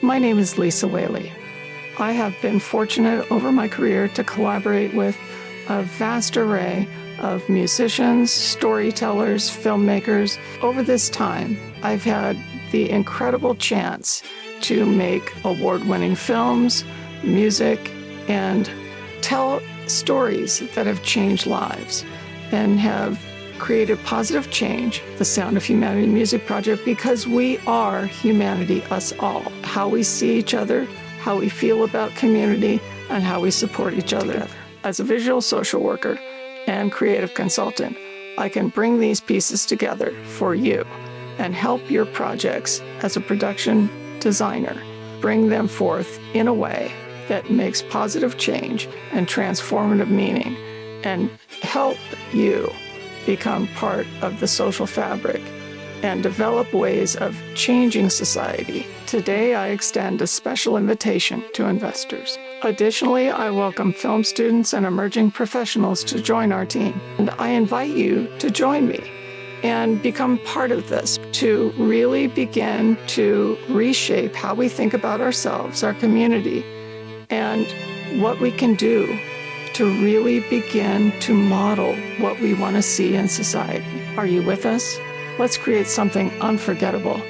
My name is Lisa Whealy. I have been fortunate over my career to collaborate with a vast array of musicians, storytellers, filmmakers. Over this time, I've had the incredible chance to make award-winning films, music, and tell stories that have changed lives and have created positive change, the Sound of Humanity Music Project, because we are humanity, us all. How we see each other, how we feel about community, and how we support each other. As a visual social worker and creative consultant, I can bring these pieces together for you and help your projects as a production designer bring them forth in a way that makes positive change and transformative meaning and help you become part of the social fabric and develop ways of changing society. Today, I extend a special invitation to investors. Additionally, I welcome film students and emerging professionals to join our team. And I invite you to join me and become part of this, to really begin to reshape how we think about ourselves, our community, and what we can do to really begin to model what we want to see in society. Are you with us? Let's create something unforgettable